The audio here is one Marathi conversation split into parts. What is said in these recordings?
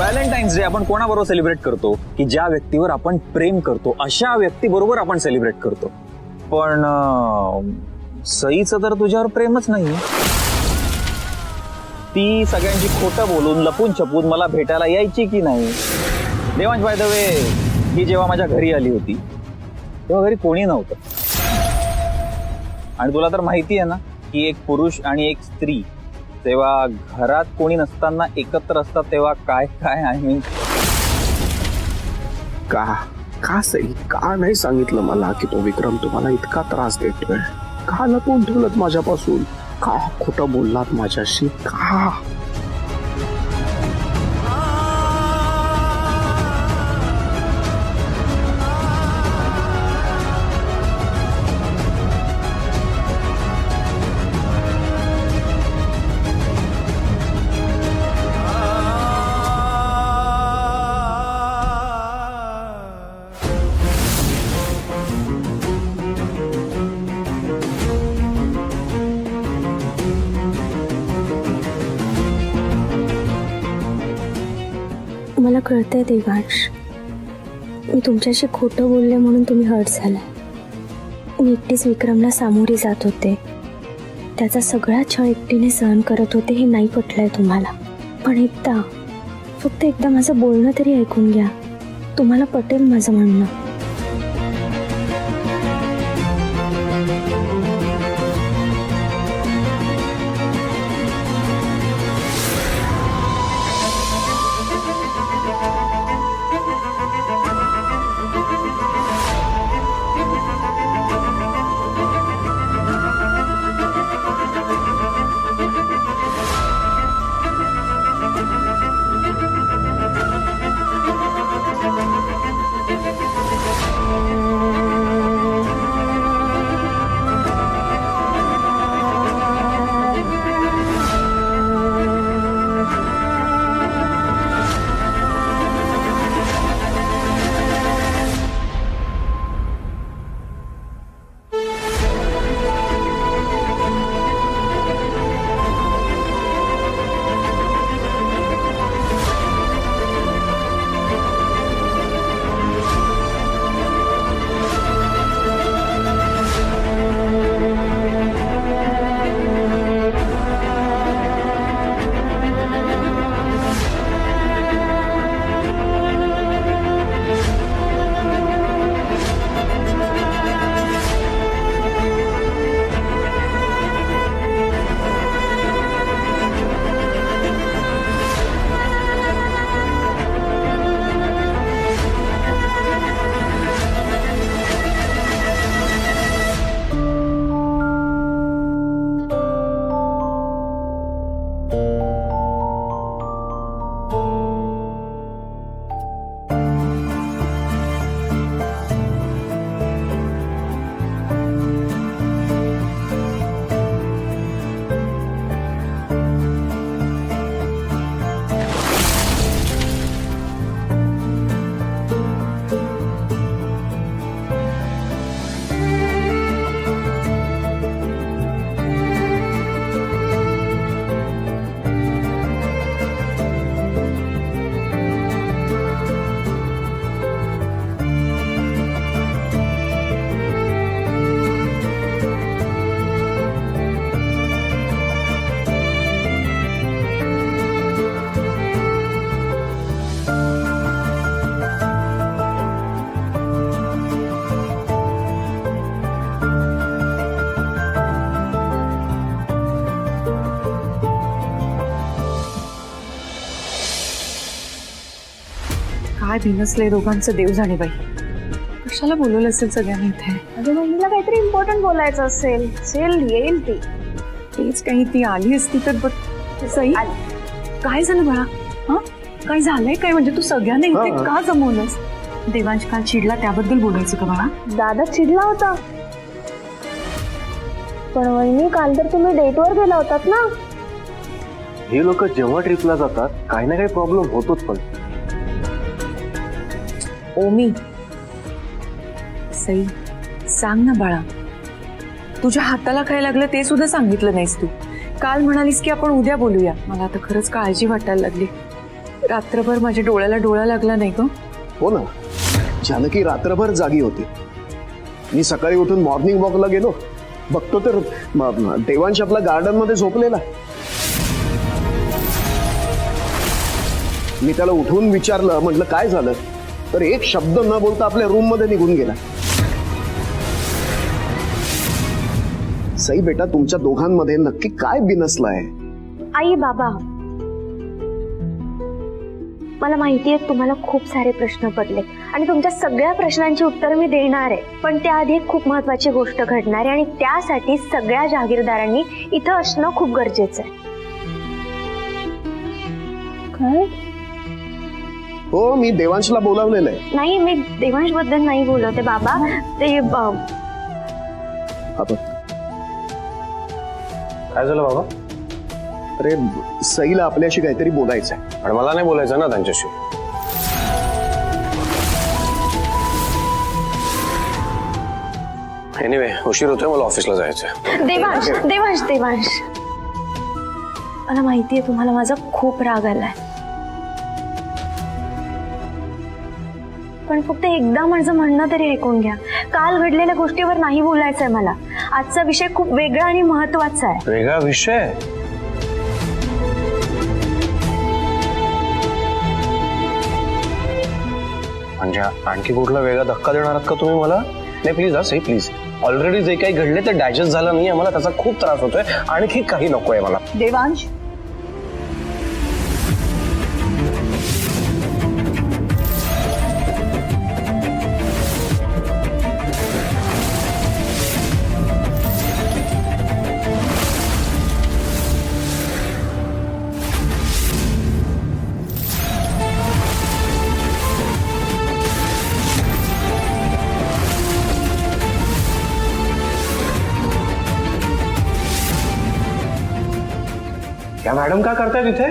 व्हॅलेंटाईन्स डे आपण कोणाबरोबर सेलिब्रेट करतो की ज्या व्यक्तीवर आपण प्रेम करतो अशा व्यक्तीबरोबर आपण सेलिब्रेट करतो. पण सईचं तर तुझ्यावर प्रेमच नाही. ती सगळ्यांची खोटं बोलून लपून छपून मला भेटायला यायची की नाही. देवांश बाय द वे, ही जेव्हा माझ्या घरी आली होती तेव्हा घरी कोणी नव्हतं. आणि तुला तर माहिती आहे ना की एक पुरुष आणि एक स्त्री तेव्हा घरात कोणी नसताना एकत्र असतात तेव्हा काय काय आहे. का सई, का नाही सांगितलं मला की तो विक्रम तुम्हाला इतका त्रास देतोय? का लपवून ठेवलं माझ्यापासून? का खोटं बोललात माझ्याशी? का? मला कळतंय देवांश, मी तुमच्याशी खोटं बोलले म्हणून तुम्ही हर्ट झालाय. मी एकटीच विक्रमला सामोरी जात होते, त्याचा सगळा छळ एकटीने सहन करत होते. हे नाही पटलंय तुम्हाला. पण फक्त एकदा माझं बोलणं तरी ऐकून घ्या. तुम्हाला पटेल माझं म्हणणं. काय भिनसले दोघांचं देव जाणे बाई. कशाला बोलवलं असेल सगळ्यांनी इथे? अगं बहिणीला काहीतरी इम्पॉर्टंट बोलायचं असेल. येईल ती. तेच काही ती आली असती तर. सई, काय झालं बाळा? हा, काय झालंय काय? म्हणजे तू सगळ्यांना इथे का जमवलंस? देवांश काल चिडला त्याबद्दल बोलायचं का बाळा? दादा चिडला होता. पण वहिनी, काल तर तुम्ही डेटवर गेला होतात ना. हे लोक जेव्हा ट्रिपला जातात काही ना काही प्रॉब्लेम होतोच. पण ओमी, सई, सांग ना बाळा, तुझ्या हाताला काय लागलं ते सुद्धा सांगितलं नाहीस तू. काल म्हणालीस की आपण उद्या बोलूया. मला आता खरंच काळजी वाटायला लागली. रात्रभर माझ्या डोळ्याला डोळा लागला नाही ग. हो ना, जानकी रात्रभर जागी होती. मी सकाळी उठून मॉर्निंग वॉकला गेलो, बघतो तर देवांश आपला गार्डन मध्ये झोपलेला. मी त्याला उठवून विचारलं, म्हटलं काय झालं, तर एक शब्द न बोलता आपल्या रूम मध्ये निघून गेला. सई बेटा, तुमच्या दोघांमध्ये नक्की काय बिनसलंय? आई बाबा, मला माहितीये तुम्हाला खूप सारे प्रश्न पडले आणि तुमच्या सगळ्या प्रश्नांची उत्तर मी देणार आहे, पण त्याआधी एक खूप महत्वाची गोष्ट घडणार आहे आणि त्यासाठी सगळ्या जहागीरदारांनी इथं असणं खूप गरजेचं आहे. काय? हो, मी देवांशला बोलावलेलं आहे. नाही, मी देवांश बद्दल नाही बोलते बाबा. ते काय झालं बाबा? अरे, सईला आपल्याशी काहीतरी बोलायचंय. पण मला नाही बोलायचं ना त्यांच्याशी. एनिवे, उशीर होतोय, मला ऑफिसला जायचंय. देवांश देवांश देवांश, मला माहितीये तुम्हाला माझा खूप राग आलाय, पण फक्त एकदा माझं म्हणणं तरी ऐकून घ्या. काल घडलेल्या गोष्टीवर नाही बोलायचंय मला. आजचा विषय खूप वेगळा आणि महत्वाचा आहे. वेगळा विषय? म्हणजे आणखी कुठला वेगळा धक्का देणार आहात का तुम्ही मला? नाही प्लीज, हा सई प्लीज. ऑलरेडी जे काही घडले ते डायजेस्ट झालं नाहीये मला, त्याचा खूप त्रास होतोय. आणखी काही नकोय मला. देवांश, या मॅडम काय करताय तिथे?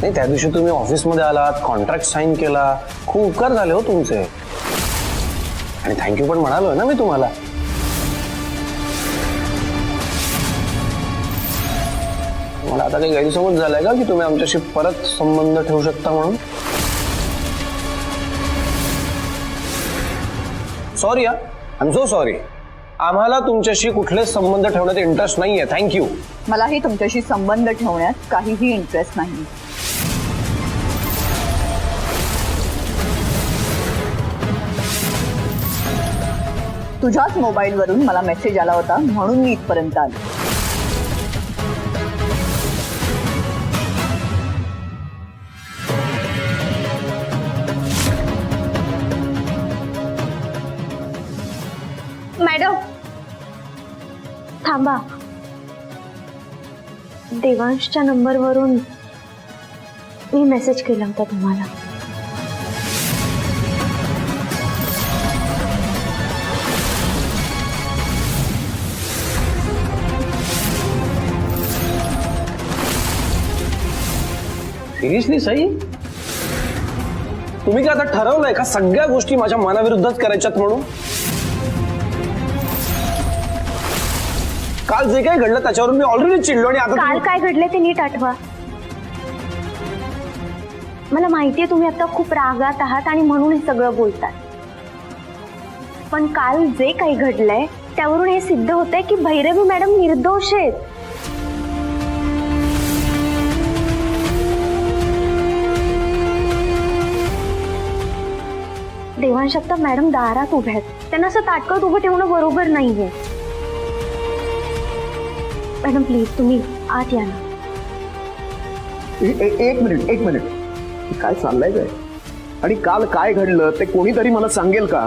नाही, त्या दिवशी तुम्ही ऑफिसमध्ये आलात, कॉन्ट्रॅक्ट साईन केला, खूप उपकार झाले हो तुमचे. आणि थँक्यू पण म्हणालोय ना मी तुम्हाला. मला आता काही गैरसमज झालाय का की तुम्ही आमच्याशी परत संबंध ठेवू शकता म्हणून? Sorry, I am so sorry. आम्हाला तुमच्याशी कुठलेच संबंध ठेवण्यात इंटरेस्ट नाहीये. थँक्यू. मलाही तुमच्याशी संबंध ठेवण्यात काहीही इंटरेस्ट नाही. तुझ्याच मोबाईलवरून मला मेसेज आला होता म्हणून मी इथपर्यंत आले. मॅडम थांबा. देवांशच्या नंबरवरून मी मेसेज केला होता तुम्हाला. सिरियसली सई, तुम्ही काय आता ठरवलंय का सगळ्या गोष्टी माझ्या मनाविरुद्धच करायच्यात म्हणून? काल जे काही घडलं त्याच्यावरून मी ऑलरेडी चिडलो आणि आता काल काय घडले ते नीट आठवा. मला माहितीये तुम्ही आता खूप रागात आहात आणि म्हणून हे सगळं बोलतात, पण काल जे काही घडलंय त्यावरून हे सिद्ध होतंय की भैरवी मॅडम निर्दोष आहेत. देवांश, आता मॅडम दारात उभ्या आहेत, त्यांना असं ताटकळत उभं ठेवणं बरोबर नाहीये. मॅडम प्लीज तुम्ही आत या ना. एक मिनिट, काय चाललंय काय? आणि काल काय घडलं ते कोणीतरी मला सांगेल का?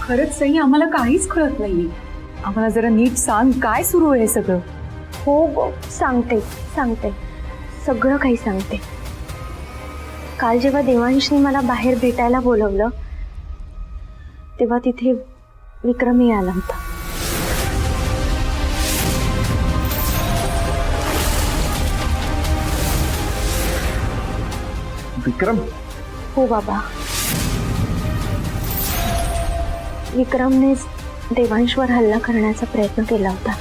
खरंच सई, आम्हाला काहीच कळत नाहीये. आम्हाला जरा नीट सांग, काय सुरू आहे हे सगळं? हो सांगते सगळं काही सांगते. काल जेव्हा देवांशने मला बाहेर भेटायला बोलवलं तेव्हा तिथे विक्रमही आला होता. विक्रम? हो बाबा. विक्रमनेच देवांशवर हल्ला करण्याचा प्रयत्न केला होता.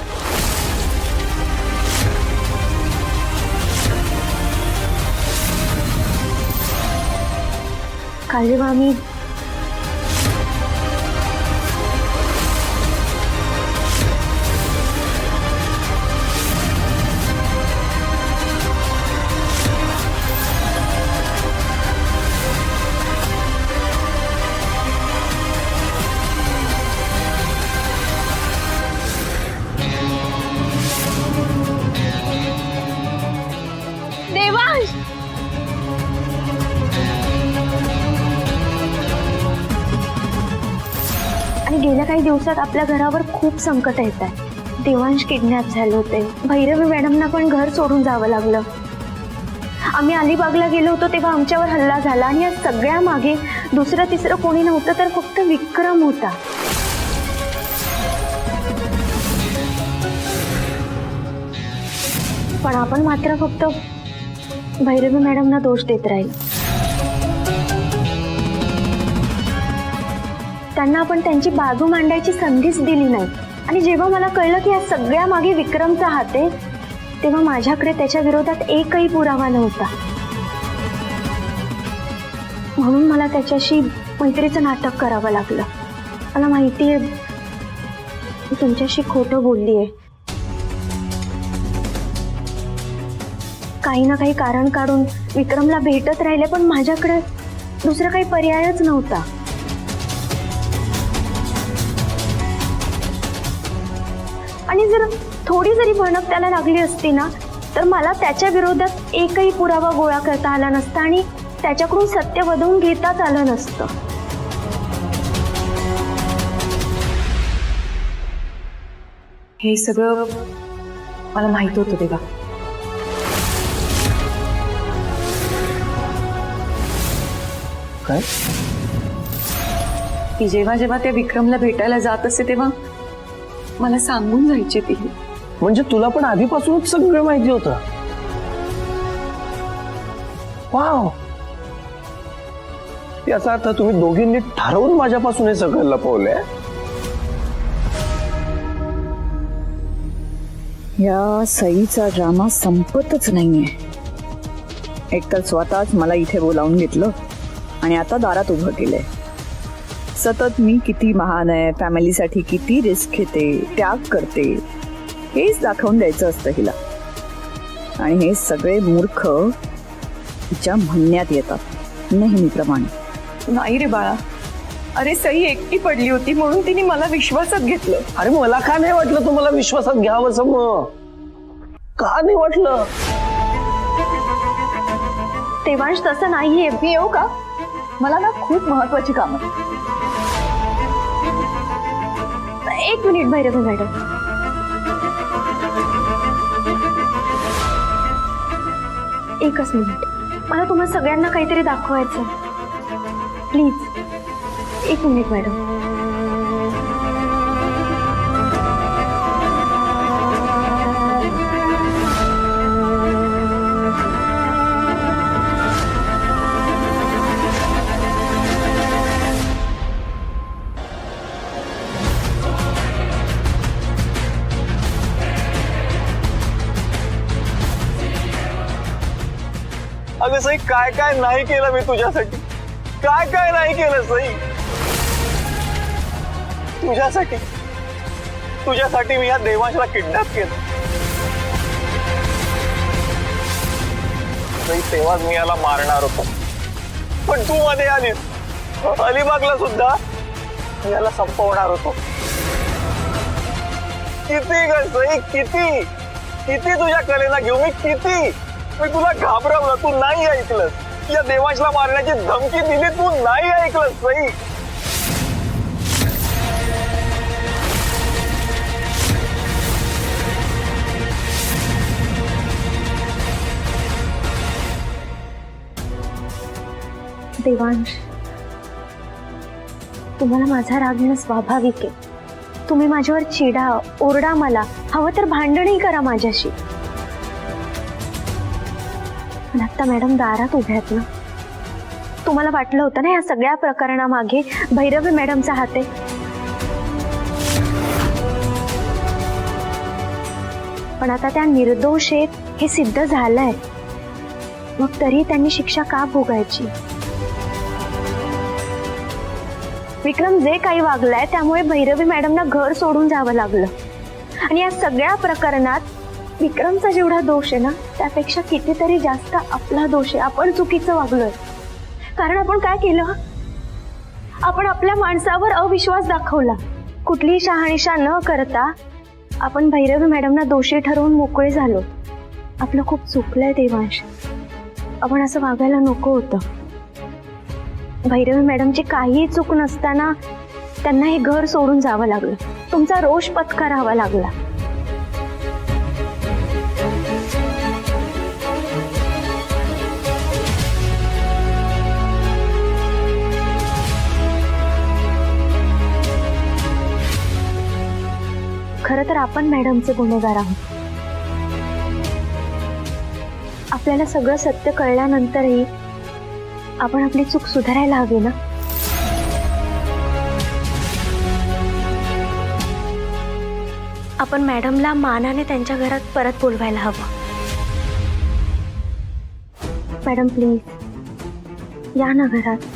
काल जेव्हा आम्ही देवांश आणि गेल्या काही दिवसात आपल्या घरावर खूप संकट येत आहे. देवांश किडनॅप झाले होते. भैरवी मॅडमना पण घर सोडून जावं लागलं. आम्ही अलिबागला गेलो होतो तेव्हा आमच्यावर हल्ला झाला आणि या सगळ्या मागे दुसरं तिसरं कोणी नव्हतं तर फक्त विक्रम होता. पण आपण मात्र फक्त भैरवी मॅडमना दोष देत राहील. त्यांना आपण त्यांची बाजू मांडायची संधीच दिली नाही. आणि जेव्हा मला कळलं की या सगळ्या मागे विक्रमचा हात आहे तेव्हा माझ्याकडे त्याच्या विरोधात एकही पुरावा नव्हता. म्हणून मला त्याच्याशी मैत्रीचं नाटक करावं लागलं. मला माहितीये मी तुमच्याशी खोटं बोललीये. काही ना काही कारण काढून विक्रमला भेटत राहिले पण माझ्याकडे दुसरा काही पर्यायच नव्हता. आणि जर थोडी जरी भणक त्याला लागली असती ना तर मला त्याच्या विरोधात एकही पुरावा गोळा करता आला नसता आणि त्याच्याकडून सत्य वधवून घेताच आलं नसतं. हे सगळं मला माहित होतं देवा. काय? ती जेव्हा जेव्हा त्या विक्रमला भेटायला जात असे तेव्हा मला सांगून जायची ती. म्हणजे तुला पण आधीपासूनच सगळं माहिती होतं? वाव, याचा अर्थ तुम्ही दोघींनी ठरवून माझ्यापासून हे सगळं लपवलंय. या सईचा ड्रामा संपतच नाहीये. एकतर स्वतःच मला इथे बोलावून घेतलं आणि आता दारात उभं केलंय. सतत मी किती महान आहे, फॅमिलीसाठी किती रिस्क घेते, त्याग करते, हेच दाखवून द्यायचं असतं हिला. आणि हे सगळे मूर्ख तिच्या म्हणण्यात येतात नेहमीप्रमाणे. नाही रे बाळा, अरे सई एकटी पडली होती म्हणून तिने मला विश्वासात घेतलं. अरे मला का नाही वाटलं तुम्हाला विश्वासात घ्यावं? मग का नाही वाटलं? देवांश तसं नाहीये. मी येऊ का? मला ना खूप महत्वाची काम आहे. एक मिनिट भैरवी मॅडम. एकच मिनिट. मला तुम्हा सगळ्यांना काहीतरी दाखवायचं. प्लीज एक मिनिट मॅडम. अगं सई, काय काय नाही केलं मी तुझ्यासाठी. काय काय नाही केलं सई तुझ्यासाठी. तुझ्यासाठी मी या देवांशला किडनॅप केलं. सई, तेव्हाच मी याला मारणार होतो पण तू मध्ये आलीस. अलिबागला सुद्धा मी याला संपवणार होतो. किती ग सई, किती किती तुझ्या कलेला घेऊ मी. किती मी तुला घाबरवलं, तू नाही ऐकलंस. या देवांशला मारण्याची धमकी दिली, तू नाही ऐकलंस सई. देवांश, तुम्हाला माझा राग येणं स्वाभाविक आहे. तुम्ही माझ्यावर चिडा, ओरडा, मला हवं तर भांडणही करा माझ्याशी. पण आता मॅडम दारात उभ्या आहेत ना. तुम्हाला वाटलं होतं ना या सगळ्या प्रकरणामागे भैरवी मॅडमचा हात आहे. पण आता त्या निर्दोष आहेत हे सिद्ध झालंय, मग तरी त्यांनी शिक्षा का भोगायची? विक्रम जे काही वागलाय त्यामुळे भैरवी मॅडमना घर सोडून जावं लागलं. आणि या सगळ्या प्रकरणात विक्रमचा जेवढा दोष आहे ना, त्यापेक्षा कितीतरी जास्त आपला दोष आहे. आपण चुकीचं वागलोय. कारण आपण काय केलं? आपण आपल्या माणसावर अविश्वास दाखवला. कुठलीही शहानिशा न करता आपण भैरवी मॅडमना दोषी ठरवून मोकळे झालो. आपलं खूप चुकलंय देवांश. आपण असं वागायला नको होतं. भैरवी मॅडमची काहीही चूक नसताना त्यांना हे घर सोडून जावं लागलं. तुमचा रोष पत्करावा लागला. खरं तर आपण मॅडमचे गुन्हेगार आहोत. आपल्याला सगळं सत्य कळल्यानंतरही आपण आपली चूक सुधारायला हवी ना. आपण मॅडमला मानाने त्यांच्या घरात परत बोलवायला हवं. मॅडम प्लीज या ना घरात.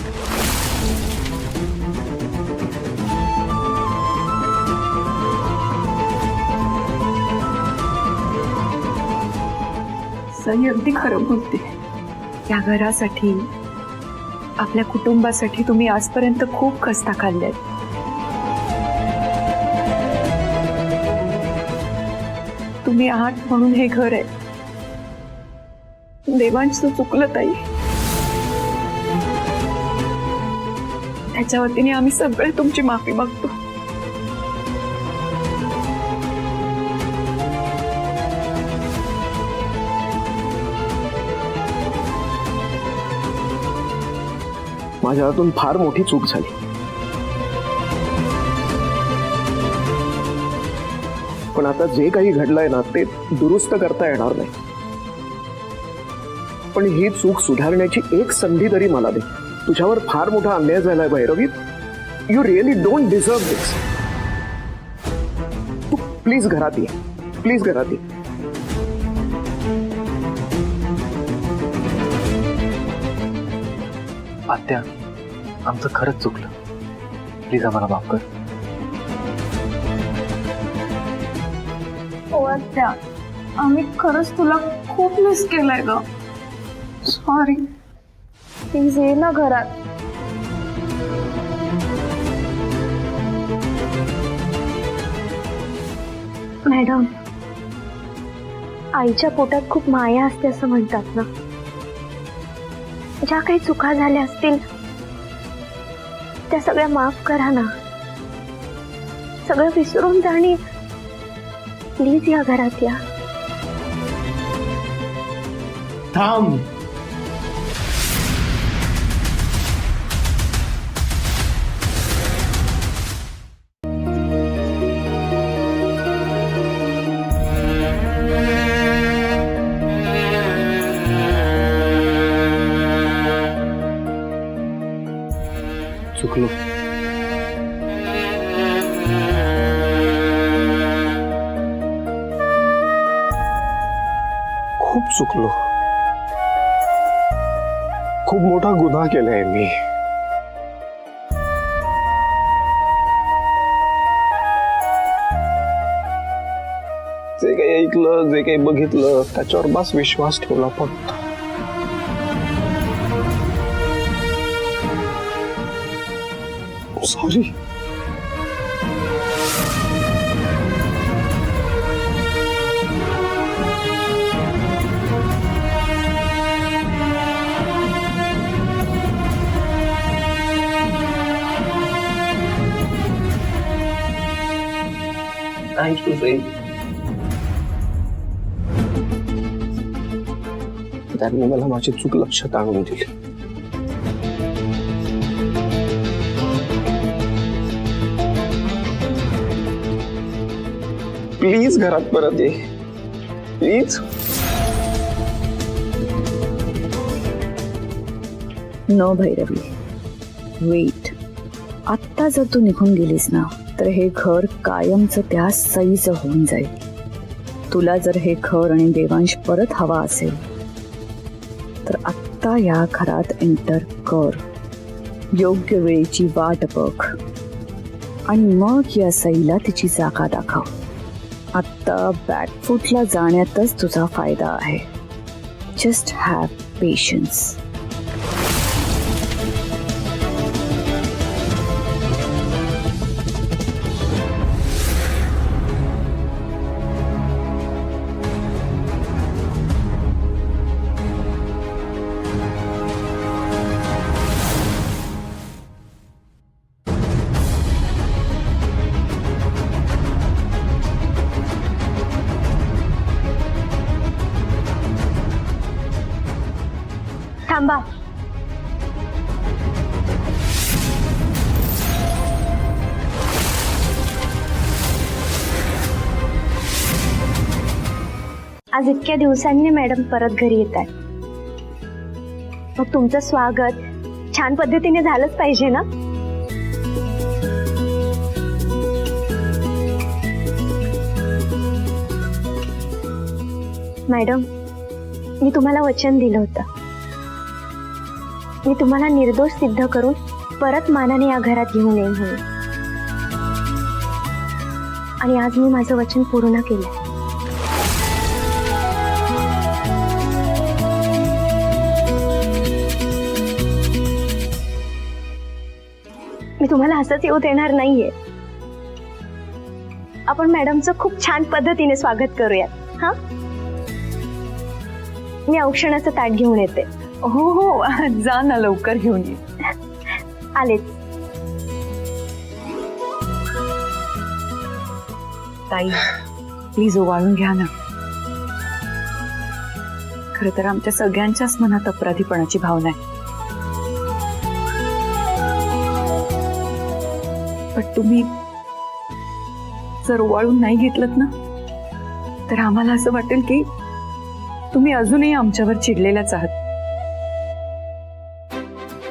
सई अगदी खरं बोलते. या घरासाठी, आपल्या कुटुंबासाठी तुम्ही आजपर्यंत खूप कष्ट खाल्ल्यात. तुम्ही आहात म्हणून हे घर आहे. देवांचं चुकलं ताई. त्याच्या वतीने आम्ही सगळे तुमची माफी मागतो. माझ्या हातून फार मोठी चूक झाली. पण आता जे काही घडलंय ना, ते दुरुस्त करता येणार नाही. पण ही चूक सुधारण्याची एक संधी तरी मला दे. तुझ्यावर फार मोठा अन्याय झालाय Bhairavi. You really don't deserve this. तू प्लीज घरात ये. प्लीज घरात ये. आत्या, आमचं खरंच चुकलं. प्लीज आम्हाला माफ कर. हो आत्या, आम्ही खरंच तुला खूप मिस केलंय ग. सॉरी. प्लीज ये ना घरात. मॅडम, आईच्या पोटात खूप माया असते असं म्हणतात ना. ज्या काही चुका झाल्या असतील त्या सगळ्या माफ करा ना. सगळं विसरून जा आणि प्लीज या घरात या. थांब. चुकलो. खूप चुकलो. खूप मोठा गुन्हा केलाय मी. जे काही ऐकलं, जे काही बघितलं, त्याच्यावर बस विश्वास ठेवला फक्त. सॉरी. Thanks to Sai. त्यांनी मला माझी चूक लक्षात आणून दिली. प्लीज घरात परत ये. प्लीज. No Bhairavi, wait. आत्ता जर तू निघून गेलीस ना, तर हे घर कायमचं त्या सईचं होऊन जाईल. तुला जर हे घर आणि देवांश परत हवा असेल तर आत्ता या घरात एंटर कर, योग्य वेळेची वाट बघ आणि मग या सईला तिची जागा दाखव. आत्ता बॅकफुटला जाण्यातच तुझा फायदा आहे. Just have patience. थांबा. आज इतक्या दिवसांनी मॅडम परत घरी येत आहे. मग तुमचं स्वागत छान पद्धतीने झालंच पाहिजे ना. मॅडम, मी तुम्हाला वचन दिलं होतं. मी तुम्हाला निर्दोष सिद्ध करून परत मानाने या घरात घेऊन येईन म्हणून, आणि आज मी माझं वचन पूर्ण केलं. मी तुम्हाला असंच येऊ देणार नाहीये. आपण मॅडमचं खूप छान पद्धतीने स्वागत करूयात. हा, मी औक्षणाचं ताट घेऊन येते. हो हो, जा ना, लवकर घेऊन ये. आलेच. ताई, प्लीज ओवाळून घ्या ना. खरं तर आमच्या सगळ्यांच्याच मनात अपराधीपणाची भावना आहे. पण तुम्ही जर ओवाळून नाही घेतलत ना, तर आम्हाला असं वाटेल की तुम्ही अजूनही आमच्यावर चिडलेल्याच आहात.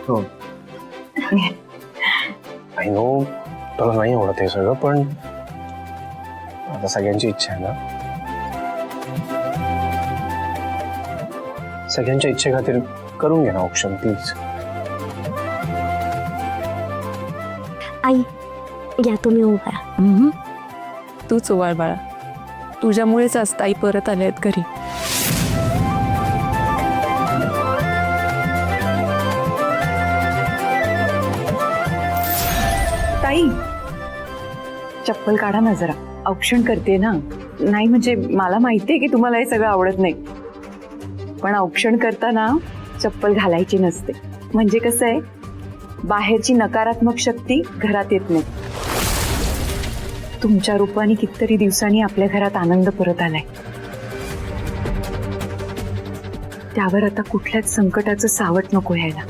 हो, आय नो तुला नाही आवडत हे सगळं, पण आता सगळ्यांची इच्छा आहे ना. सगळ्यांच्या इच्छेखातीर करून घ्या ना ऑप्शन प्लीज. आई, या तुम्ही उभा. तूच ओवाळ बाळा. तुझ्यामुळेच आज ताई परत आल्या आहेत घरी. ताई, चप्पल काढा ना जरा. औक्षण करते ना. नाही म्हणजे मला माहितीये की तुम्हाला हे सगळं आवडत नाही, पण औक्षण करताना चप्पल घालायची नसते. म्हणजे कसं आहे, बाहेरची नकारात्मक शक्ती घरात येत नाही. तुमच्या रूपाने कितीतरी दिवसांनी आपल्या घरात आनंद परत आलाय. त्यावर आता कुठल्याच संकटाचं सावट नको यायला.